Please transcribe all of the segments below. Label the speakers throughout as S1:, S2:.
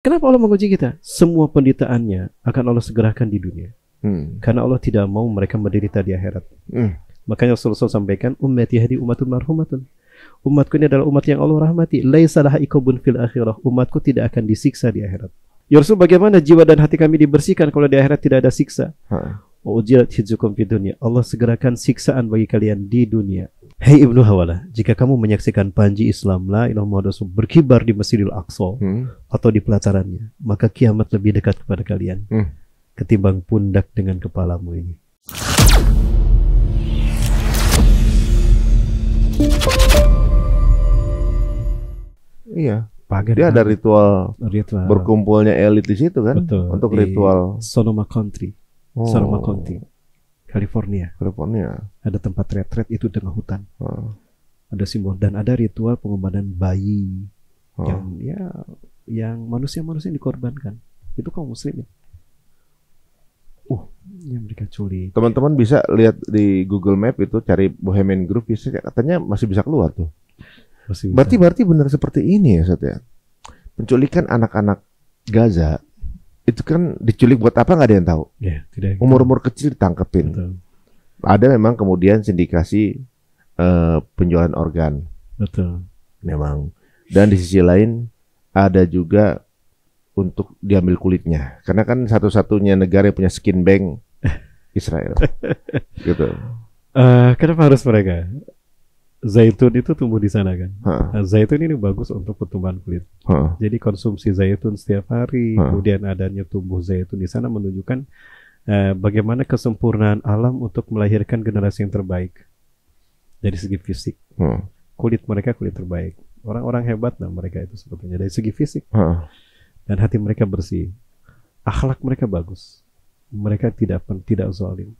S1: Kenapa Allah menguji kita? Semua penderitaannya akan Allah segerakan di dunia. Karena Allah tidak mau mereka menderita di akhirat. Makanya Rasulullah sampaikan, ummati hadi ummatun marhumatun. Umatku ini adalah umat yang Allah rahmati. Laisa laha iqabun fil akhirah. Umatku tidak akan disiksa di akhirat. Ya Rasul, bagaimana jiwa dan hati kami dibersihkan kalau di akhirat tidak ada siksa? Ujilat hidzukum fid dunya. Allah segerakan siksaan bagi kalian di dunia. Hei Ibnu Hawalah, jika kamu menyaksikan panji Islam la ilaha illallah berkibar di Masjidil Aqsa atau di pelatarannya, maka kiamat lebih dekat kepada kalian ketimbang pundak dengan kepalamu ini.
S2: Iya, dia ada ritual berkumpulnya elit di situ kan?
S1: Betul,
S2: untuk
S1: di
S2: ritual
S1: Sonoma County, Sonoma County, California. Ada tempat retret itu tengah hutan. Ada simbol dan ada ritual pengorbanan bayi yang manusia-manusia yang dikorbankan. Itu kaum muslimin. Yang mereka culik.
S2: Teman-teman bisa lihat di Google Map itu, cari Bohemian Grove, katanya masih bisa keluar tuh. Berarti benar seperti ini ya, Sat ya. Penculikan anak-anak Gaza itu kan diculik buat apa nggak ada yang tahu. Umur-umur kecil ditangkepin.
S1: Betul.
S2: Ada memang kemudian sindikasi penjualan organ.
S1: Betul.
S2: Memang. Dan di sisi lain ada juga untuk diambil kulitnya. Karena kan satu-satunya negara yang punya skin bank Israel. Gitu.
S1: Kenapa harus mereka? Zaitun itu tumbuh di sana kan. Zaitun ini bagus untuk pertumbuhan kulit. Jadi konsumsi zaitun setiap hari, kemudian adanya tumbuh zaitun di sana menunjukkan bagaimana kesempurnaan alam untuk melahirkan generasi yang terbaik dari segi fisik. Kulit mereka kulit terbaik. Orang-orang hebat lah mereka itu sebetulnya dari segi fisik. Dan hati mereka bersih. Akhlak mereka bagus. Mereka tidak zalim.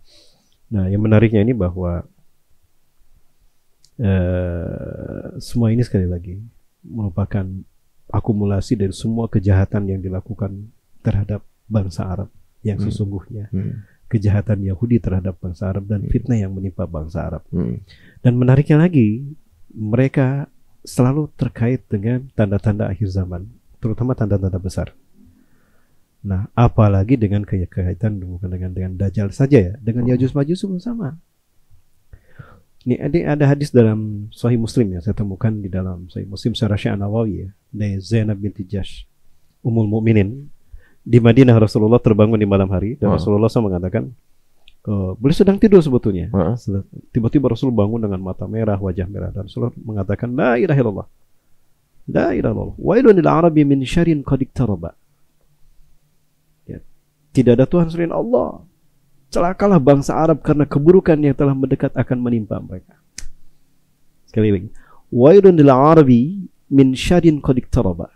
S1: Nah, yang menariknya ini bahwa semua ini sekali lagi merupakan akumulasi dari semua kejahatan yang dilakukan terhadap bangsa Arab yang sesungguhnya, kejahatan Yahudi terhadap bangsa Arab dan fitnah yang menimpa bangsa Arab. Dan menariknya lagi, mereka selalu terkait dengan tanda-tanda akhir zaman, terutama tanda-tanda besar. Nah, apalagi dengan kaitan bukan dengan Dajjal saja ya, dengan Yajuj Majuj sama. Ini ada hadis dalam Sahih Muslim ya, saya temukan di dalam Sahih Muslim secara Nawawi ya, dari Zainab binti Jahsh, Ummul Mukminin. Di Madinah Rasulullah terbangun di malam hari dan Rasulullah SAW mengatakan, beliau sedang tidur sebetulnya. Tiba-tiba Rasul bangun dengan mata merah, wajah merah, dan Rasulullah mengatakan, La ilaha illallah, La ilaha illallah, wailun lil arabi min syarrin qad iqtaraba. Ya, tidak ada Tuhan selain Allah. Celakalah bangsa Arab karena keburukan yang telah mendekat akan menimpa mereka. Sekali lagi, wailun lil arabi min syarrin qad iqtaraba.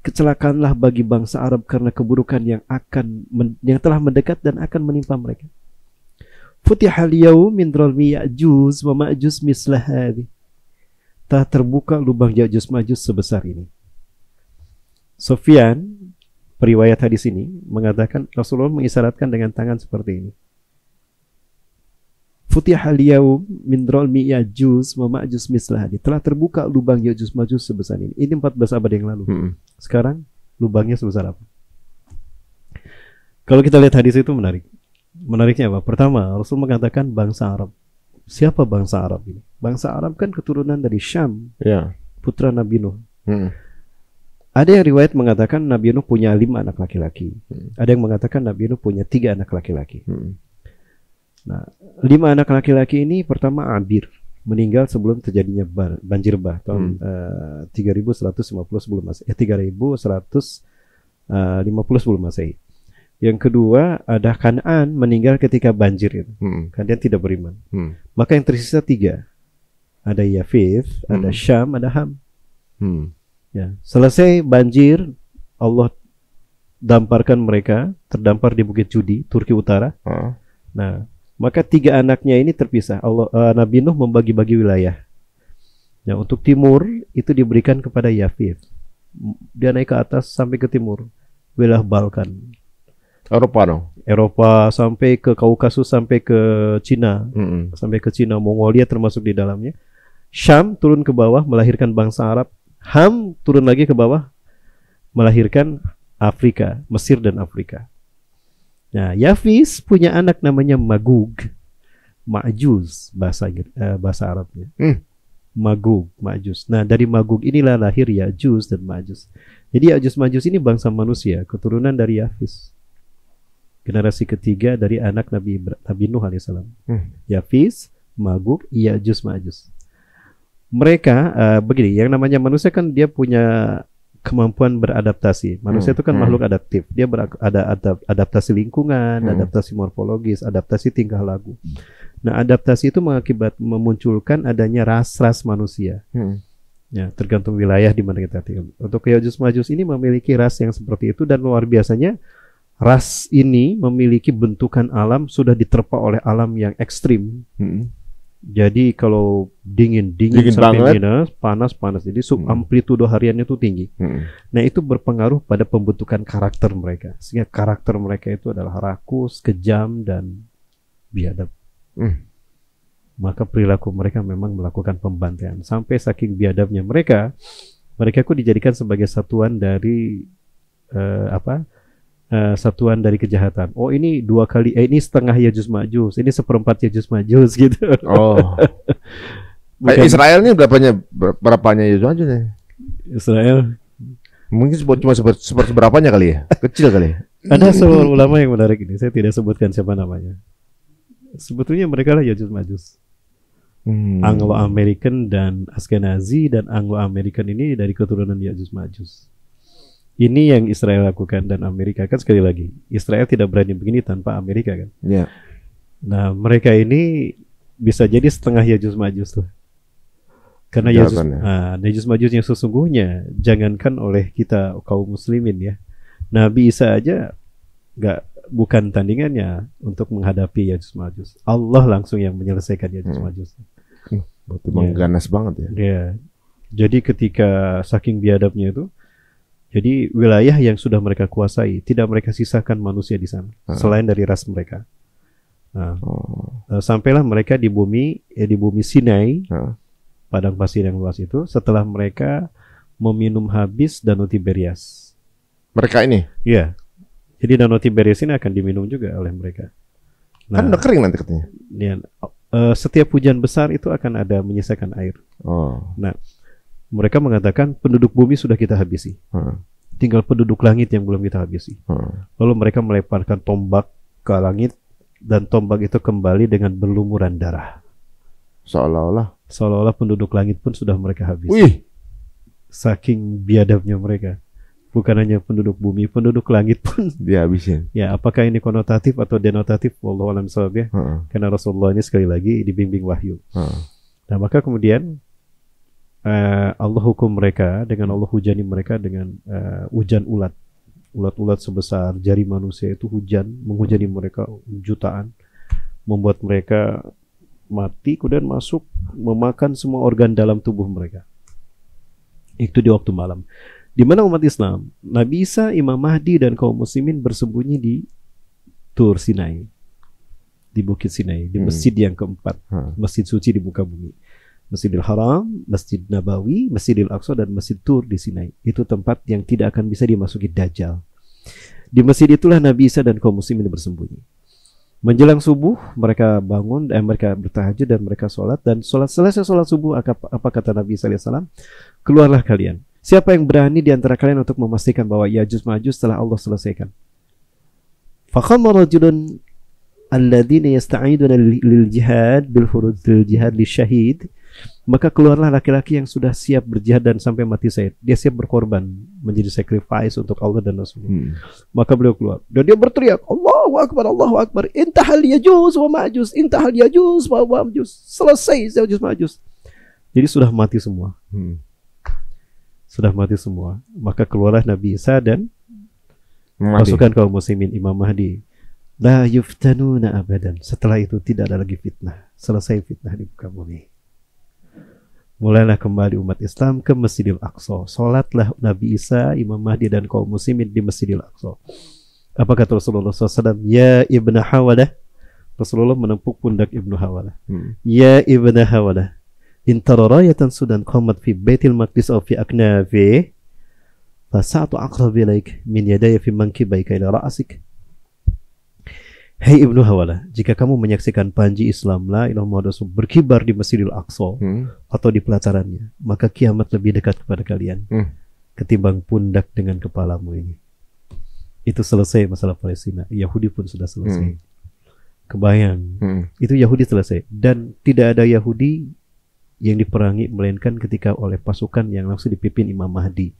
S1: Kecelakaanlah bagi bangsa Arab karena keburukan yang telah mendekat dan akan menimpa mereka. Futihal yaum min ralmi Ya'juj wa Ma'juj mislah hadhi. Telah terbuka lubang Ya'juj Ma'juj sebesar ini. Sufyan, periwayat hadis ini, mengatakan Rasulullah mengisyaratkan dengan tangan seperti ini. Futihal yaum min ralmi Ya'juj wa Ma'juj mislah hadhi. Telah terbuka lubang Ya'juj Ma'juj sebesar ini. Ini 14 abad yang lalu. Sekarang lubangnya sebesar apa? Kalau kita lihat hadis itu menarik. Menariknya apa? Pertama, Rasul mengatakan bangsa Arab. Siapa bangsa Arab ini? Bangsa Arab kan keturunan dari Syam, putra Nabi Nuh. Ada yang riwayat mengatakan Nabi Nuh punya 5 anak laki-laki. Ada yang mengatakan Nabi Nuh punya 3 anak laki-laki. Nah, 5 anak laki-laki ini pertama Abir, meninggal sebelum terjadinya banjir bah tahun 3150 sebelum Masehi. 3150 sebelum Masehi. Yang kedua ada Kan'an, meninggal ketika banjir itu. Dia tidak beriman. Maka yang tersisa 3. Ada Yafith, ada Syam, ada Ham. Ya, selesai banjir, Allah damparkan mereka, terdampar di Bukit Judi, Turki Utara. Nah, maka 3 anaknya ini terpisah. Nabi Nuh membagi-bagi wilayah. Ya, untuk timur itu diberikan kepada Yafith. Dia naik ke atas sampai ke timur, wilayah Balkan. Eropa sampai ke Kaukasus, sampai ke Cina, sampai ke Cina, Mongolia termasuk di dalamnya. Syam turun ke bawah melahirkan bangsa Arab. Ham turun lagi ke bawah melahirkan Afrika, Mesir dan Afrika. Nah, Yafis punya anak namanya Magug, Ma'juz bahasa Arabnya. Magug, Ma'juz. Nah, dari Magug inilah lahir Ya'juj dan Ma'juj. Jadi Ya'juj Ma'juj ini bangsa manusia, keturunan dari Yafis. Generasi ketiga dari anak Nabi Nuh alaihissalam. Yafis, Magug, Ya'juj Ma'juj. Mereka begini, yang namanya manusia kan dia punya kemampuan beradaptasi. Manusia itu kan makhluk adaptif. Dia ada adaptasi lingkungan, adaptasi morfologis, adaptasi tingkah laku. Nah, adaptasi itu memunculkan adanya ras-ras manusia. Ya, tergantung wilayah di mana kita tinggal. Untuk Ya'juj Ma'juj ini memiliki ras yang seperti itu, dan luar biasanya ras ini memiliki bentukan alam sudah diterpa oleh alam yang ekstrim. Jadi kalau dingin sampai minus, panas. Jadi amplitudo hariannya itu tinggi. Nah, itu berpengaruh pada pembentukan karakter mereka. Sehingga karakter mereka itu adalah rakus, kejam, dan biadab. Maka perilaku mereka memang melakukan pembantaian. Sampai saking biadabnya mereka itu dijadikan sebagai satuan dari satuan dari kejahatan. Oh, ini ini setengah Ya'juj Ma'juj, ini seperempat Ya'juj Ma'juj gitu. Oh.
S2: Israel ini berapanya Ya'juj Ma'juj nih?
S1: Israel
S2: mungkin cuma seberapanya kali ya, kecil kali.
S1: Ada seorang ulama yang menarik ini, saya tidak sebutkan siapa namanya. Sebetulnya mereka lah Ya'juj Ma'juj. Anglo-American dan Ashkenazi, dan Anglo-American ini dari keturunan Ya'juj Ma'juj. Ini yang Israel lakukan, dan Amerika kan sekali lagi Israel tidak berani begini tanpa Amerika kan.
S2: Yeah.
S1: Nah, mereka ini bisa jadi setengah Ya'juj Ma'juj tuh. Karena Ya'juj Ma'juj yang sesungguhnya jangankan oleh kita kaum muslimin ya. Nabi Isa aja bukan tandingannya untuk menghadapi Ya'juj Ma'juj. Allah langsung yang menyelesaikan Ya'juj Ma'juj.
S2: Berarti mengganas banget ya.
S1: Ya. Jadi ketika saking biadabnya itu, jadi wilayah yang sudah mereka kuasai tidak mereka sisakan manusia di sana selain dari ras mereka. Sampailah mereka di bumi Sinai, padang pasir yang luas itu, setelah mereka meminum habis Danau Tiberias.
S2: Mereka ini?
S1: Iya. Jadi Danau Tiberias ini akan diminum juga oleh mereka.
S2: Nah, kan udah kering nanti katanya.
S1: Ya, setiap hujan besar itu akan ada menyisakan air. Nah, mereka mengatakan penduduk bumi sudah kita habisi. Tinggal penduduk langit yang belum kita habisi. Lalu mereka melemparkan tombak ke langit, dan tombak itu kembali dengan berlumuran darah. Seolah-olah penduduk langit pun sudah mereka habisi.
S2: Wih.
S1: Saking biadabnya mereka. Bukan hanya penduduk bumi, penduduk langit pun
S2: dihabisin.
S1: Ya, apakah ini konotatif atau denotatif? Wallahu a'lam bishawab ya. Karena Rasulullah ini sekali lagi dibimbing wahyu. Nah, maka kemudian Allah hukum mereka dengan Allah hujani mereka dengan hujan ulat sebesar jari manusia itu menghujani mereka jutaan, membuat mereka mati, kemudian masuk memakan semua organ dalam tubuh mereka. Itu di waktu malam, di mana umat Islam, Nabi Isa, Imam Mahdi, dan kaum muslimin bersembunyi di Tur Sinai, di Bukit Sinai, di masjid yang keempat, masjid suci di muka bumi. Masjidil Haram, Masjid Nabawi, Masjidil Aqsa, dan Masjid Tur di Sinai. Itu tempat yang tidak akan bisa dimasuki Dajjal. Di masjid itulah Nabi Isa dan kaum muslimin bersembunyi. Menjelang subuh mereka bangun, mereka bertahajud dan mereka sholat. Dan selesai sholat subuh, apa kata Nabi Isa alaihissalam? Keluarlah kalian. Siapa yang berani di antara kalian untuk memastikan bahwa Ya'juj Ma'juj telah Allah selesaikan? Faqama rajulun alladzina yasta'iduna lil jihad bil furud lil jihad lisyahid. Maka keluarlah laki-laki yang sudah siap berjihad dan sampai mati syahid. Dia siap berkorban, menjadi sacrifice untuk Allah dan Rasulullah. Maka beliau keluar dan dia berteriak, Allahu Akbar, Allahu Akbar, intahal Ya'juj wa Ma'juj, intahal Ya'juj wa Ma'juj. Selesai Ya'juj Ma'juj. Jadi sudah mati semua. Sudah mati semua. Maka keluarlah Nabi Isa dan pasukan kaum muslimin, Imam Mahdi. La yuftanuna abadan. Setelah itu tidak ada lagi fitnah. Selesai fitnah di muka bumi. Mulailah kembali umat Islam ke Masjidil Aqsa. Salatlah Nabi Isa, Imam Mahdi, dan kaum muslimin di Masjidil Aqsa. Apa kata Rasulullah SAW? Ya Ibn Hawalah. Rasulullah menempuk pundak Ibnu Hawalah. Ya Ibn Hawalah, in tara rayatan sudan qamat fi Baitil Maqdis aw fi aknafi Fasa'atu aqrabu ilaik min yadaya fi mankibaika ila ra'sik. Hei Ibnu Hawala, jika kamu menyaksikan panji Islam la ilaha illallah berkibar di Masjidil Aqsa atau di pelatarannya, maka kiamat lebih dekat kepada kalian ketimbang pundak dengan kepalamu ini. Itu selesai masalah Palestina. Yahudi pun sudah selesai. Kebayang, itu Yahudi selesai. Dan tidak ada Yahudi yang diperangi melainkan ketika oleh pasukan yang langsung dipimpin Imam Mahdi.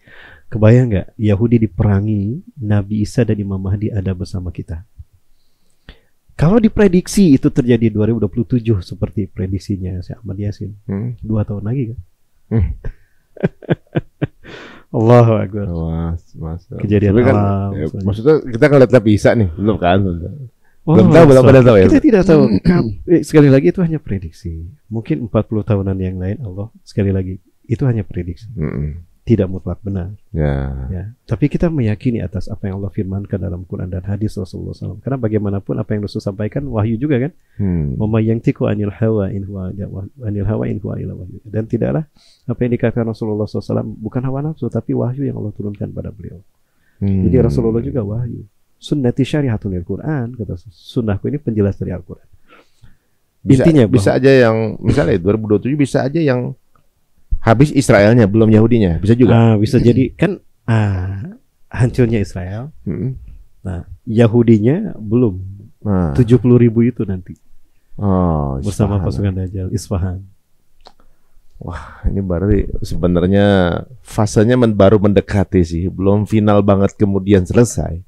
S1: Kebayang nggak? Yahudi diperangi, Nabi Isa dan Imam Mahdi ada bersama kita. Kalau diprediksi itu terjadi 2027 seperti prediksinya Syekh Ahmad Yasin, 2 tahun lagi kan? Allahu Akbar. Kejadian
S2: kan, maksudnya kita ngeliat Nabi Isa nih, belum kan? Belum tahu ya.
S1: Kita tidak tahu. Sekali lagi itu hanya prediksi. Mungkin 40 tahunan yang lain Allah sekali lagi itu hanya prediksi. Tidak mutlak benar. Ya. Tapi kita meyakini atas apa yang Allah firmankan dalam Quran dan hadis Rasulullah SAW. Karena bagaimanapun apa yang Rasul sampaikan wahyu juga kan. Wa yantiqu anil hawa in huwa illa wahyu. Dan tidaklah apa yang dikatakan Rasulullah SAW bukan hawa nafsu tapi wahyu yang Allah turunkan pada beliau. Jadi Rasulullah juga wahyu. Sunnati syarihatun lil Quran, kata sunnahku ini penjelas dari Al-Quran. Intinya
S2: bisa aja yang misalnya 2027 bisa aja yang habis Israelnya, belum Yahudinya, bisa juga.
S1: Bisa jadi kan hancurnya Israel. Nah, Yahudinya belum. 70.000 itu nanti. Bersama pasukan Dajjal, Isfahan.
S2: Wah, ini baru sebenarnya fasenya baru mendekati sih, belum final banget kemudian selesai.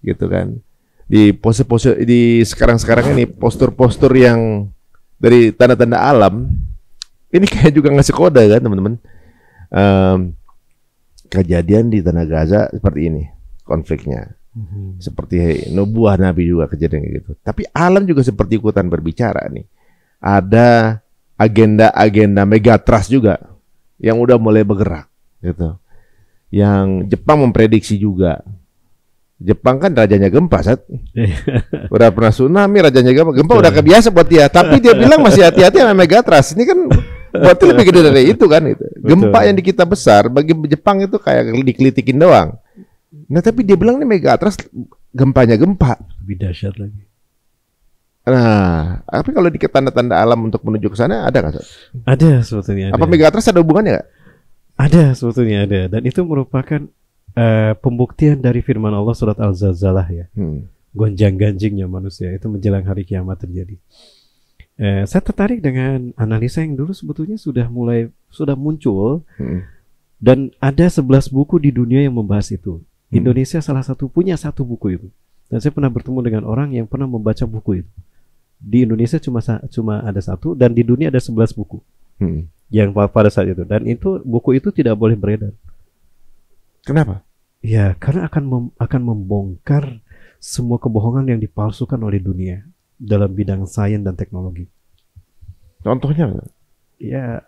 S2: Gitu kan. Di pose-pose di sekarang-sekarang ini postur-postur yang dari tanda-tanda alam ini kayak juga ngasih kode kan teman-teman. Kejadian di tanah Gaza seperti ini konfliknya. Seperti nubuah Nabi juga kejadian kayak gitu. Tapi alam juga seperti ikutan berbicara nih. Ada agenda-agenda megatrust juga yang udah mulai bergerak gitu. Yang Jepang memprediksi juga. Jepang kan rajanya gempa, Sat. Udah pernah tsunami, rajanya gempa udah kebiasa buat dia. Tapi dia bilang masih hati-hati sama megatrust. Ini kan berarti lebih gede dari itu kan itu. Gempa yang di kita besar bagi Jepang itu kayak dikelitikin doang. Nah tapi dia bilang ini megatrust gempanya gempa.
S1: Lebih dahsyat lagi.
S2: Nah, tapi kalau dikit tanda-tanda alam untuk menuju ke sana ada nggak?
S1: Ada sebetulnya.
S2: Apa megatrust ada hubungannya nggak?
S1: Ada sebetulnya ada. Dan itu merupakan pembuktian dari firman Allah surat Al-Zalzalah ya. Gonjang-ganjingnya manusia itu menjelang hari kiamat terjadi. Saya tertarik dengan analisa yang dulu sebetulnya sudah muncul dan ada 11 buku di dunia yang membahas itu. Indonesia salah satu punya satu buku itu. Dan saya pernah bertemu dengan orang yang pernah membaca buku itu. Di Indonesia cuma ada satu dan di dunia ada 11 buku yang pada saat itu. Dan itu buku itu tidak boleh beredar.
S2: Kenapa?
S1: Ya karena akan membongkar semua kebohongan yang dipalsukan oleh dunia dalam bidang sains dan teknologi.
S2: Contohnya?
S1: Ya,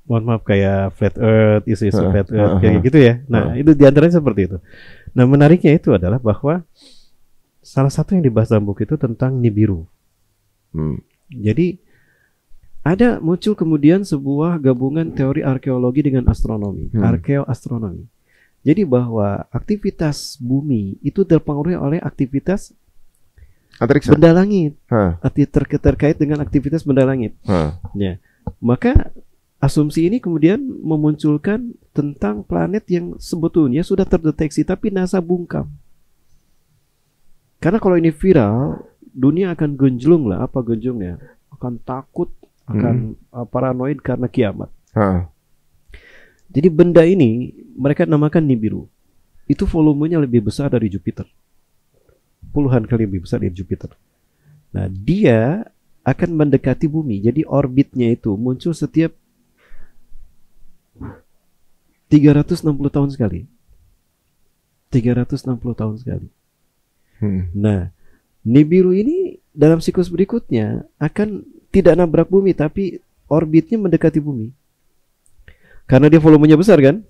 S1: mohon maaf kayak flat earth, isu-isu flat earth kayak gitu ya. Nah, itu diantaranya seperti itu. Nah, menariknya itu adalah bahwa salah satu yang dibahas dalam buku itu tentang Nibiru. Jadi ada muncul kemudian sebuah gabungan teori arkeologi dengan astronomi, arkeoastronomi. Jadi bahwa aktivitas bumi itu terpengaruhi oleh aktivitas benda langit, terkait dengan aktivitas benda langit. Ya. Maka asumsi ini kemudian memunculkan tentang planet yang sebetulnya sudah terdeteksi tapi NASA bungkam. Karena kalau ini viral, dunia akan genjlung lah. Apa genjlungnya? Akan takut, akan paranoid karena kiamat. Jadi benda ini mereka namakan Nibiru. Itu volumenya lebih besar dari Jupiter. Puluhan kali lebih besar dari Jupiter. Nah, dia akan mendekati bumi. Jadi orbitnya itu muncul setiap 360 tahun sekali. 360 tahun sekali. Nah, Nibiru ini dalam siklus berikutnya akan tidak nabrak bumi tapi orbitnya mendekati bumi. Karena dia volumenya besar kan?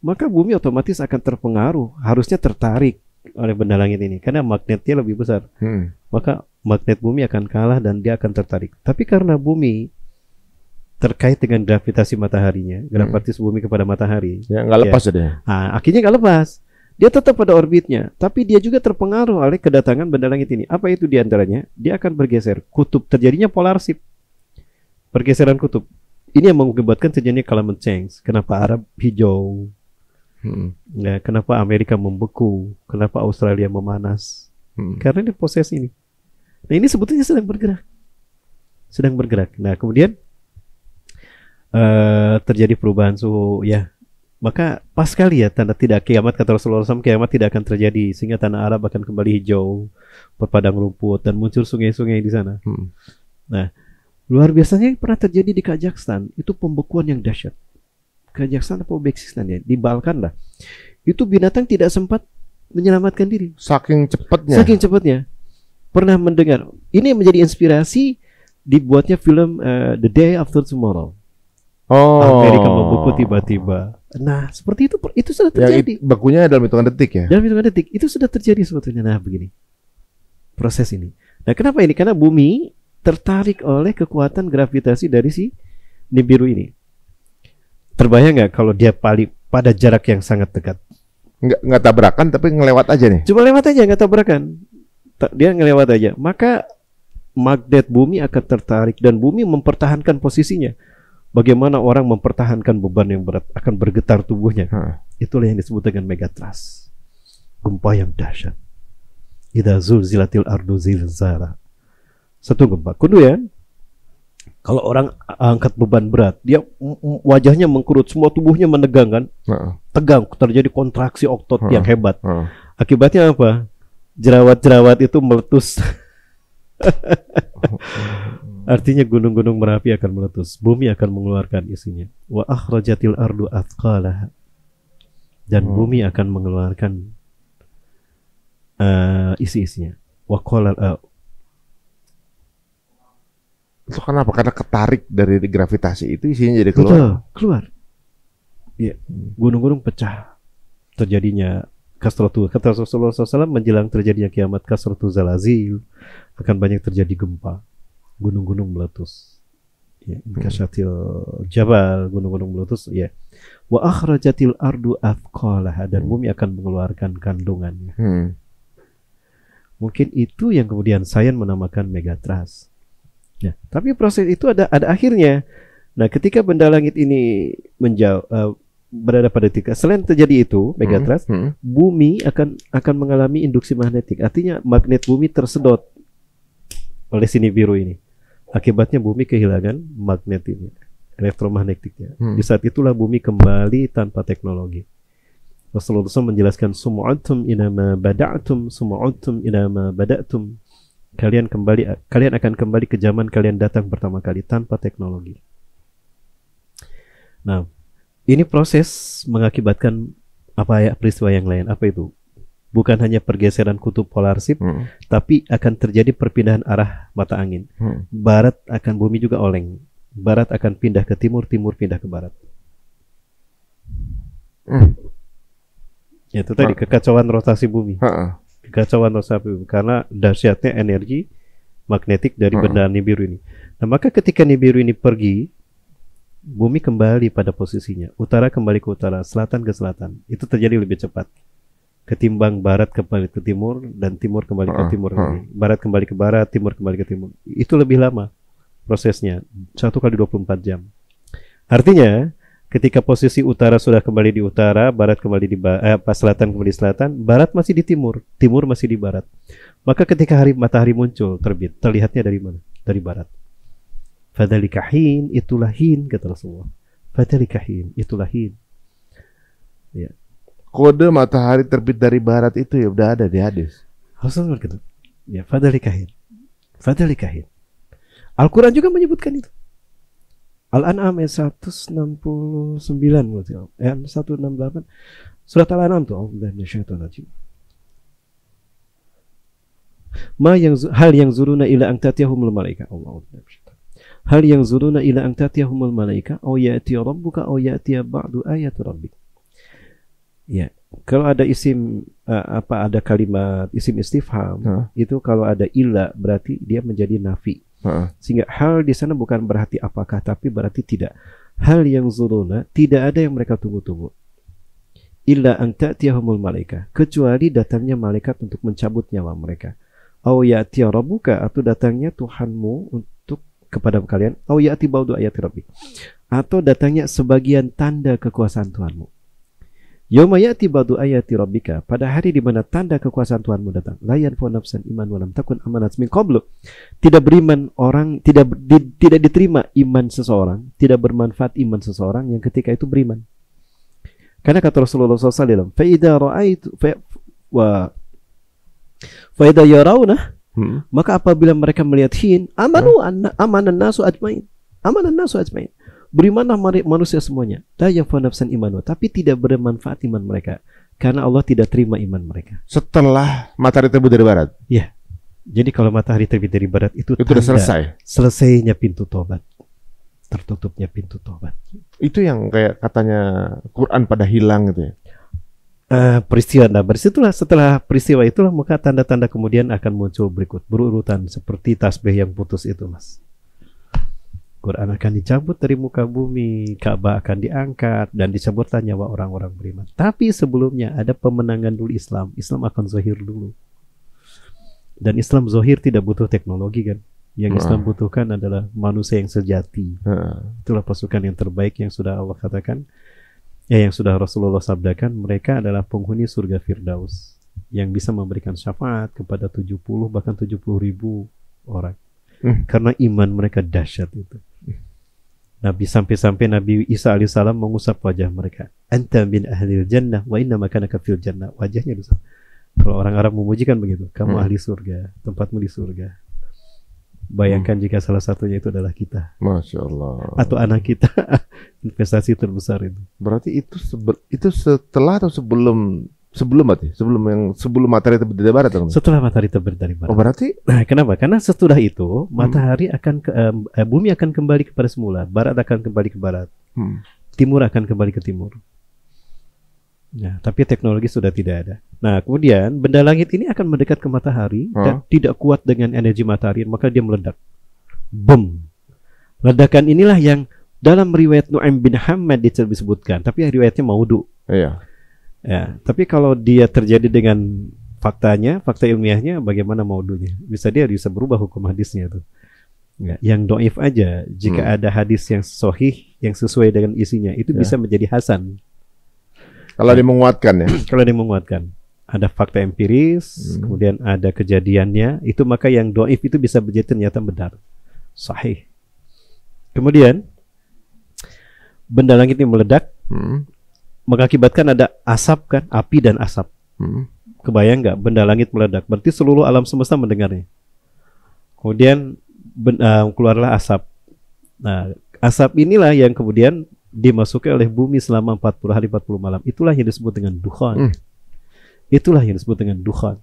S1: Maka bumi otomatis akan terpengaruh, harusnya tertarik oleh benda langit ini karena magnetnya lebih besar. Maka magnet bumi akan kalah dan dia akan tertarik. Tapi karena bumi terkait dengan gravitasi mataharinya, gravitasi bumi kepada matahari.
S2: Ya, nggak lepas ya.
S1: Nah, akhirnya nggak lepas. Dia tetap pada orbitnya, tapi dia juga terpengaruh oleh kedatangan benda langit ini. Apa itu diantaranya? Dia akan bergeser. Kutub, terjadinya polar shift. Pergeseran kutub. Ini yang mengakibatkan terjadinya climate change. Kenapa Arab hijau? Ya, kenapa Amerika membeku? Kenapa Australia memanas? Karena ini proses ini. Nah, ini sebetulnya sedang bergerak. Sedang bergerak. Nah, kemudian terjadi perubahan suhu, ya. Maka pas sekali ya tanda tidak kiamat, kata Rasulullah SAW, kiamat tidak akan terjadi sehingga tanah Arab akan kembali hijau, berpadang rumput dan muncul sungai-sungai di sana. Nah, luar biasanya pernah terjadi di Kazakhstan, itu pembekuan yang dahsyat. Kazakhstan apa Uzbekistan ya, di Balkan lah. Itu binatang tidak sempat menyelamatkan diri.
S2: Saking cepatnya.
S1: Saking cepatnya. Pernah mendengar? Ini menjadi inspirasi dibuatnya film The Day After Tomorrow. Amerika membeku tiba-tiba. Nah, seperti itu sudah terjadi.
S2: Bakunya dalam hitungan detik ya?
S1: Dalam hitungan detik. Itu sudah terjadi sebetulnya. Nah, begini. Proses ini. Nah, kenapa ini? Karena bumi tertarik oleh kekuatan gravitasi dari si Nibiru ini. Terbayang nggak kalau dia pada jarak yang sangat dekat?
S2: Nggak tabrakan, tapi ngelewat aja nih?
S1: Cuma lewat aja, nggak tabrakan. Dia ngelewat aja. Maka magnet bumi akan tertarik dan bumi mempertahankan posisinya. Bagaimana orang mempertahankan beban yang berat, akan bergetar tubuhnya. Itulah yang disebut dengan megatrust. Gempa yang dahsyat. Idza zulzilatil ardu zilzala. Satu gempa. Kemudian kalau orang angkat beban berat, dia wajahnya mengkerut, semua tubuhnya menegang kan? Tegang, terjadi kontraksi otot yang hebat. Akibatnya apa? Jerawat-jerawat itu meletus. Artinya gunung-gunung Merapi akan meletus, bumi akan mengeluarkan isinya. Wa akhrajatil ardu athqalaha. Dan bumi akan mengeluarkan isi-isinya. Wa qala
S2: itu kenapa? Karena ketarik dari gravitasi itu isinya jadi keluar.
S1: Betul, keluar. Ya, gunung-gunung pecah. Terjadinya kasratu. Kata Rasulullah SAW, menjelang terjadinya kiamat, kasratu zalazil, akan banyak terjadi gempa. Gunung-gunung meletus. Ya, kasyatil jabal, gunung-gunung meletus. Ya. Wa akhrajatil ardu athqalaha, dan bumi akan mengeluarkan kandungannya. Mungkin itu yang kemudian sains menamakan megatrust. Ya, tapi proses itu ada akhirnya. Nah, ketika benda langit ini berada pada titik, selain terjadi itu megatrust, bumi akan mengalami induksi magnetik. Artinya magnet bumi tersedot oleh si Nibiru ini. Akibatnya bumi kehilangan magnet ini, elektromagnetiknya. Di saat itulah bumi kembali tanpa teknologi. Rasulullah SAW menjelaskan, sumu'antum inama bada'tum, sumu'antum inama bada'tum. Kalian akan kembali ke zaman kalian datang pertama kali tanpa teknologi. Nah, ini proses mengakibatkan peristiwa yang lain. Apa itu? Bukan hanya pergeseran kutub polar shift, tapi akan terjadi perpindahan arah mata angin. Barat akan, bumi juga oleng. Barat akan pindah ke timur, timur pindah ke barat. Itu tadi kekacauan rotasi bumi. Kekacauan rotasi bumi karena dahsyatnya energi magnetik dari benda Nibiru ini. Nah, maka ketika Nibiru ini pergi, bumi kembali pada posisinya. Utara kembali ke utara, selatan ke selatan. Itu terjadi lebih cepat ketimbang barat kembali ke timur dan timur kembali ke timur lagi. Barat kembali ke barat, timur kembali ke timur. Itu lebih lama prosesnya, 1 kali 24 jam. Artinya ketika posisi utara sudah kembali di utara, barat kembali di selatan kembali di selatan, barat masih di timur, timur masih di barat. Maka ketika matahari muncul terbit, terlihatnya dari mana? Dari barat. Fadzalika hin, itulah hin, kata Rasulullah. Fadzalika hin, itulah hin. Ya.
S2: Kode matahari terbit dari barat itu ya udah ada di hadis.
S1: Rasulullah gitu. Ya, fadzalika hin. Fadzalika hin. Al-Quran juga menyebutkan itu. Al-An'am ayat 169, 168. Surat Al-An'am tuh. Hal yang zuruna ila angtatiyahumul malaika. Hal yang zuruna ila angtatiyahumul malaika aw ya'ti rabbuka aw ya'ti ba'du ayati rabbik. Ya, kalau ada isim ada kalimat isim istifham, itu kalau ada ila berarti dia menjadi nafi. Sehingga hal di sana bukan berarti apakah, tapi berarti tidak. Hal yang zuruna, tidak ada yang mereka tunggu-tunggu. Illa an ta'tiyahumul malaika, kecuali datangnya malaikat untuk mencabut nyawa mereka. Aw ya'ti rabbuka, atau datangnya Tuhanmu untuk kepada kalian. Aw ya'ti ba'du ayati rabbik, atau datangnya sebagian tanda kekuasaan Tuhanmu. Yauma ya'ti ba'du ayati rabbika, pada hari di mana tanda kekuasaan Tuhanmu datang. La yanfa'u nafsan iman wa lam takun amanat min qablu, tidak beriman orang, tidak diterima iman seseorang, tidak bermanfaat iman seseorang yang ketika itu beriman. Karena kata Rasulullah SAW, فَإِذَا رَأَيْتُ فَإِذَا يَرَوْنَ, maka apabila mereka melihat hin, amanan nasu ajmain, berimanlah manusia semuanya. La yanfa'u nafsan imanu, tapi tidak bermanfaat iman mereka, karena Allah tidak terima iman mereka.
S2: Setelah matahari terbit dari barat.
S1: Ya. Jadi kalau matahari terbit dari barat itu
S2: sudah selesai.
S1: Selesainya pintu tobat. Tertutupnya pintu tobat.
S2: Itu yang kayak katanya Quran pada hilang gitu ya.
S1: Peristiwa setelah peristiwa itulah maka tanda-tanda kemudian akan muncul berikut berurutan seperti tasbih yang putus itu, Mas. Quran akan dicabut dari muka bumi, Ka'bah akan diangkat dan dicabutlah nyawa orang-orang beriman. Tapi sebelumnya ada pemenangan dulu Islam. Islam akan zahir dulu. Dan Islam zahir tidak butuh teknologi kan. Yang Islam butuhkan adalah manusia yang sejati. Itulah pasukan yang terbaik yang sudah Allah katakan, yang sudah Rasulullah sabdakan, mereka adalah penghuni surga Firdaus yang bisa memberikan syafaat kepada 70 bahkan 70.000 orang. Karena iman mereka dahsyat itu. Nabi sampai Nabi Isa alaihissalam mengusap wajah mereka. Anta min ahlil jannah wa inna makanaka fil jannah. Wajahnya diusap. Kalau orang Arab memujikan begitu, kamu ahli surga, tempatmu di surga. Bayangkan jika salah satunya itu adalah kita.
S2: Masya Allah.
S1: Atau anak kita. Investasi terbesar itu.
S2: Berarti itu setelah atau sebelum berarti? Sebelum matahari terbit dari barat?
S1: Setelah matahari terbit dari barat.
S2: Oh berarti?
S1: Nah, kenapa? Karena setelah itu matahari akan bumi akan kembali kepada semula. Barat akan kembali ke barat. Timur akan kembali ke timur. Nah, tapi teknologi sudah tidak ada. Nah, kemudian benda langit ini akan mendekat ke matahari dan tidak kuat dengan energi matahari, maka dia meledak. Boom. Ledakan inilah yang dalam riwayat Nu'aim bin Hammad disebutkan, tapi riwayatnya maudhu.
S2: Iya.
S1: Ya, tapi kalau dia terjadi dengan fakta ilmiahnya, bagaimana maudhunya? Dia bisa berubah hukum hadisnya tuh. Ya, yang doif aja, jika ada hadis yang sahih yang sesuai dengan isinya, itu bisa menjadi hasan.
S2: Kalau dia menguatkan ya.
S1: Kalau dia menguatkan, ada fakta empiris, kemudian ada kejadiannya, itu maka yang doif itu bisa menjadi ternyata benar, sahih. Kemudian benda langit ini meledak, mengakibatkan ada asap kan, api dan asap. Kebayang nggak benda langit meledak? Berarti seluruh alam semesta mendengarnya. Kemudian keluarlah asap. Nah, asap inilah yang kemudian dimasuki oleh bumi selama 40 hari 40 malam. Itulah yang disebut dengan dukhan. Itulah yang disebut dengan dukhan.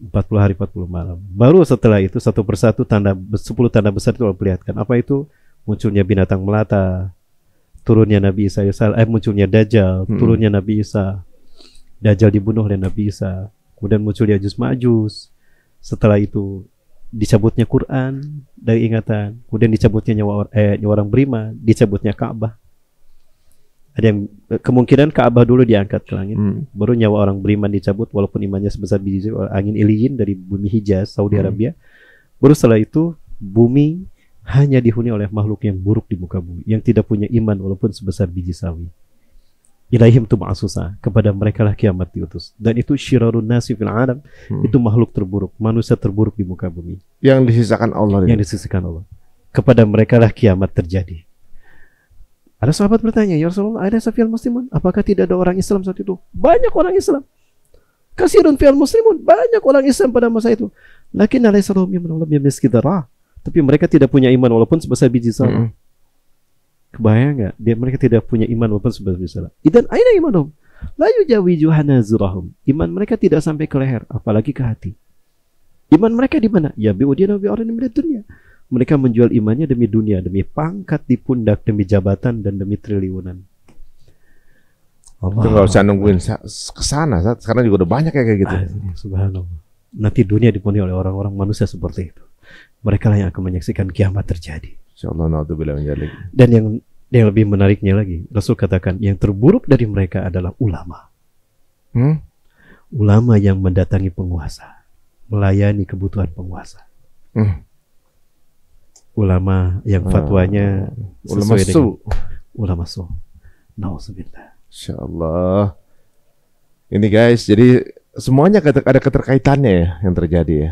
S1: 40 hari 40 malam. Baru setelah itu satu persatu 10 tanda besar itu diperlihatkan. Apa itu? Munculnya binatang melata, turunnya Nabi Isa, munculnya Dajjal, turunnya Nabi Isa. Dajjal dibunuh oleh Nabi Isa. Kemudian muncul Ya'juj Ma'juj. Setelah itu dicabutnya Quran dari ingatan, kemudian dicabutnya nyawa orang beriman, dicabutnya Ka'bah. Ada yang kemungkinan Ka'bah dulu diangkat ke langit, baru nyawa orang beriman dicabut walaupun imannya sebesar biji angin Iliyin dari bumi Hijaz, Saudi Arabia. Baru setelah itu bumi hanya dihuni oleh makhluk yang buruk di muka bumi, yang tidak punya iman walaupun sebesar biji sawi. Ilaihim tum'asusa, kepada mereka lah kiamat diutus. Dan itu syirarun nasi fil alam, itu makhluk terburuk, manusia terburuk di muka bumi.
S2: Yang disisakan Allah.
S1: Yang disisakan Allah. Kepada mereka lah kiamat terjadi. Ada sahabat bertanya, ya Rasulullah, ada safiyal muslimun? Apakah tidak ada orang Islam saat itu? Banyak orang Islam. Kasirun fiyal muslimun, banyak orang Islam pada masa itu. Lakin alaihissalam yamniskidara. Tapi mereka tidak punya iman walaupun sebesar biji sawi. Kebayang nggak? Mereka tidak punya iman walaupun sebesar biji sawi. Idan aina imanhum? La yujawiju hanazirahum. Iman mereka tidak sampai ke leher, apalagi ke hati. Iman mereka di mana? Ya bi'udina bi'arin min dunya. Mereka menjual imannya demi dunia, demi pangkat di pundak, demi jabatan dan demi triliunan.
S2: Allah. Itu nggak usah nungguin ke sana, sekarang juga udah banyak kayak gitu.
S1: Subhanallah. Nanti dunia dipenuhi oleh orang-orang manusia seperti itu. mereka lah yang akan menyaksikan kiamat terjadi.
S2: Insyaallah, naudzubillah min dzalik.
S1: Dan yang lebih menariknya lagi, Rasul katakan yang terburuk dari mereka adalah ulama. Ulama yang mendatangi penguasa, melayani kebutuhan penguasa. Ulama yang fatwanya sesuai dengan ulama su. Nauzubillah. Insyaallah.
S2: Ini guys, jadi semuanya ada keterkaitannya ya yang terjadi ya.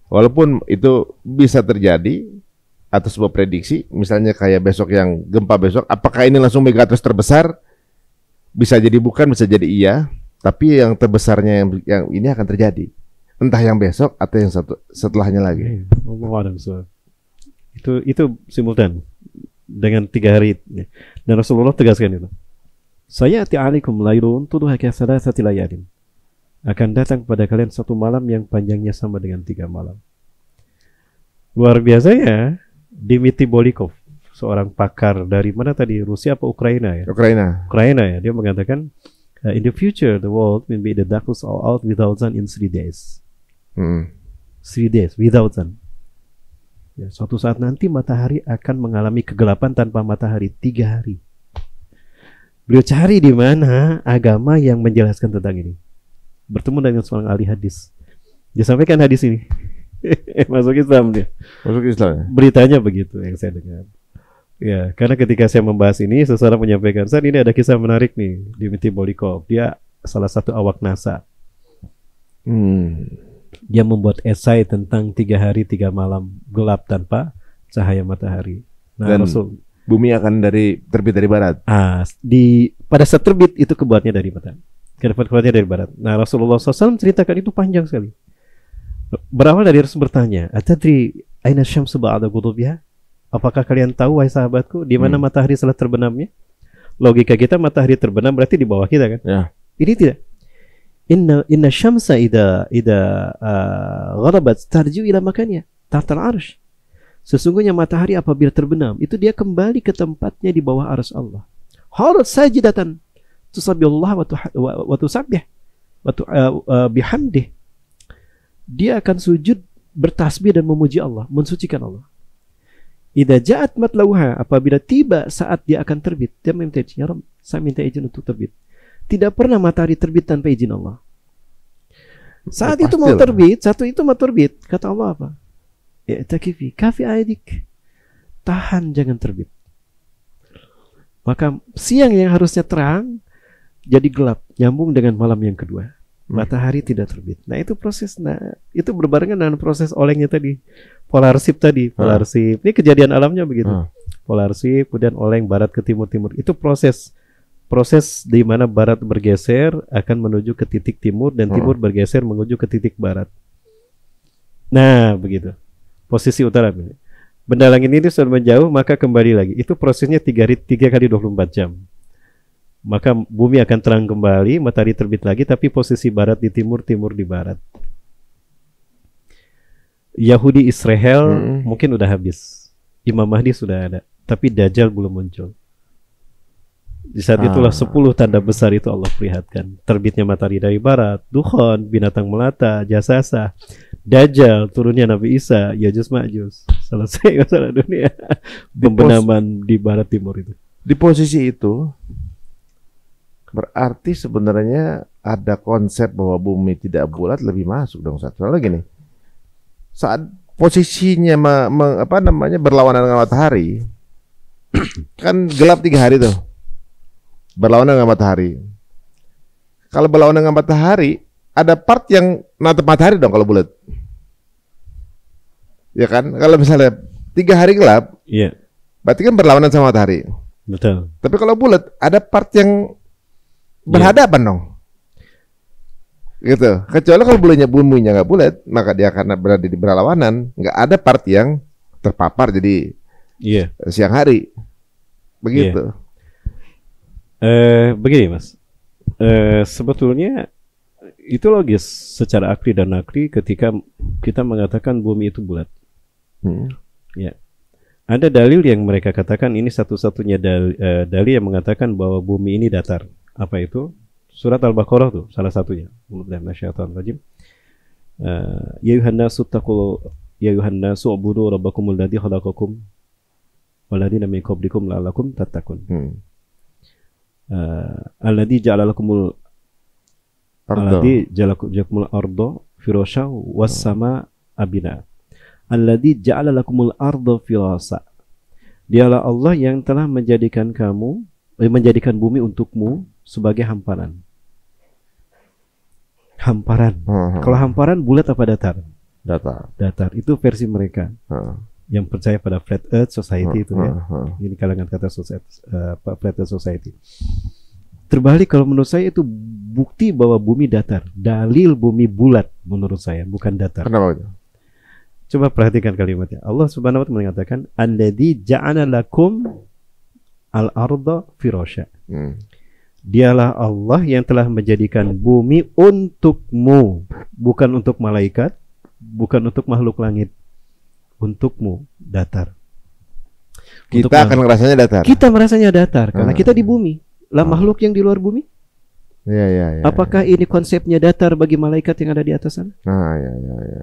S2: Walaupun itu bisa terjadi atau sebuah prediksi, misalnya kayak besok yang gempa besok, apakah ini langsung megatrust terbesar? Bisa jadi bukan, bisa jadi iya. Tapi yang terbesarnya yang ini akan terjadi. Entah yang besok atau yang setelahnya lagi.
S1: Itu simultan dengan 3 hari. Dan Rasulullah tegaskan itu. Sayati alaikum lailun tuduha ka thalathati layalin. Akan datang kepada kalian satu malam yang panjangnya sama dengan 3 malam. Luar biasa ya. Dmitry Bolikov, seorang pakar dari mana tadi, Rusia apa Ukraina ya? Ukraina ya. Dia mengatakan in the future the world will be the darkness all out without sun in 3 days. 3 days without sun. Ya, suatu saat nanti matahari akan mengalami kegelapan tanpa matahari 3 hari. Beliau cari di mana agama yang menjelaskan tentang ini. Bertemu dengan seorang ahli hadis. Dia sampaikan hadis ini. Masuk Islam dia.
S2: Masuk Islam.
S1: Beritanya begitu yang saya dengar. Ya, karena ketika saya membahas ini, seseorang menyampaikan, "San, ini ada kisah menarik nih, Dmitry Bolikov. Dia salah satu awak NASA. Dia membuat esai tentang 3 hari 3 malam gelap tanpa cahaya matahari. Nah,
S2: dan bumi akan terbit dari barat.
S1: Pada saat terbit itu keluarnya dari barat. Keluarnya dari barat. Nah, Rasulullah SAW ceritakan itu panjang sekali. Berawal dari Rasul bertanya, "Atadri aina syamsu ba'da ghurubiha?" Apakah kalian tahu wahai sahabatku di mana matahari setelah terbenamnya? Logika kita matahari terbenam berarti di bawah kita kan?
S2: Ya.
S1: Ini tidak. Inna syamsa ida gharabat tarju ila makannya tahtal arsh. Sesungguhnya matahari apabila terbenam itu dia kembali ke tempatnya di bawah arsy Allah. Harat sajidatan tusabbihullah wa tusabbih wa bihamdih. Dia akan sujud bertasbih dan memuji Allah, mensucikan Allah. Idza ja'at matlauha, apabila tiba saat dia akan terbit, dia meminta izin, "Ya Rabb, saya minta izin untuk terbit." Tidak pernah matahari terbit tanpa izin Allah. Saat itu mau terbit, kata Allah apa? Ya takifi, kafi aidik. Tahan jangan terbit. Maka siang yang harusnya terang jadi gelap, nyambung dengan malam yang kedua. Matahari tidak terbit. Nah, itu proses. Nah, itu berbarengan dengan proses olengnya tadi. Polarsip tadi, polarsip. Ini kejadian alamnya begitu. Polarsip, kemudian oleng barat ke timur-timur. Itu proses di mana barat bergeser akan menuju ke titik timur dan timur bergeser menuju ke titik barat. Nah, begitu. Posisi utara. Benda langit ini sudah menjauh, maka kembali lagi. Itu prosesnya 3 kali 24 jam. Maka bumi akan terang kembali, matahari terbit lagi, tapi posisi barat di timur, timur di barat. Yahudi Israel mungkin udah habis. Imam Mahdi sudah ada, tapi Dajjal belum muncul. Di saat itulah 10 tanda besar itu Allah perlihatkan. Terbitnya matahari dari barat, Dukhan, binatang melata, Jasasa, Dajjal, turunnya Nabi Isa, Yajuj Ma'juj. Selesai masalah dunia. Pembenaman di barat timur itu.
S2: Di posisi itu berarti sebenarnya ada konsep bahwa bumi tidak bulat lebih masuk dong. Soalnya gini, saat posisinya berlawanan dengan matahari, kan gelap 3 hari tuh, berlawanan dengan matahari. Kalau berlawanan dengan matahari, ada part yang natap matahari dong kalau bulat, ya kan? Kalau misalnya 3 hari gelap, berarti kan berlawanan sama matahari.
S1: Betul.
S2: Tapi kalau bulat, ada part yang berhadapan dong, gitu. Kecuali kalau buminya nggak bulat, maka dia akan berada di berlawanan, nggak ada part yang terpapar jadi siang hari, begitu.
S1: Begini Mas, sebetulnya itu logis secara akli dan nakli ketika kita mengatakan bumi itu bulat. Ya, ada dalil yang mereka katakan ini satu-satunya dalil yang mengatakan bahwa bumi ini datar. Apa itu? Surat Al-Baqarah tuh salah satunya. Ya ayuhan nasu taqu ya ayuhan nasu ubudu rabbakumul ladzi khalaqakum walladzina min qablikum la'allakum tattaqun. Alladzi ja'ala lakumul arda firasha was sama abina. Alladzi ja'ala lakumul arda firasa. Dialah Allah yang telah menjadikan bumi untukmu sebagai hamparan. Kalau hamparan bulat apa datar? Datar. Itu versi mereka. Yang percaya pada flat earth society itu ya. Ini kalangan kata flat earth society. Terbalik kalau menurut saya itu bukti bahwa bumi datar. Dalil bumi bulat menurut saya, bukan datar.
S2: Kenapa itu?
S1: Coba perhatikan kalimatnya. Allah Subhanahu wa taala mengatakan, "Alladzi ja'ala lakum al-arda firasya." Dialah Allah yang telah menjadikan bumi untukmu, bukan untuk malaikat, bukan untuk makhluk langit. Untukmu datar.
S2: Kita akan merasanya datar.
S1: Kita merasanya datar karena kita di bumi. Lah makhluk yang di luar bumi?
S2: Ya.
S1: Apakah ini konsepnya datar bagi malaikat yang ada di atas sana?
S2: Ya.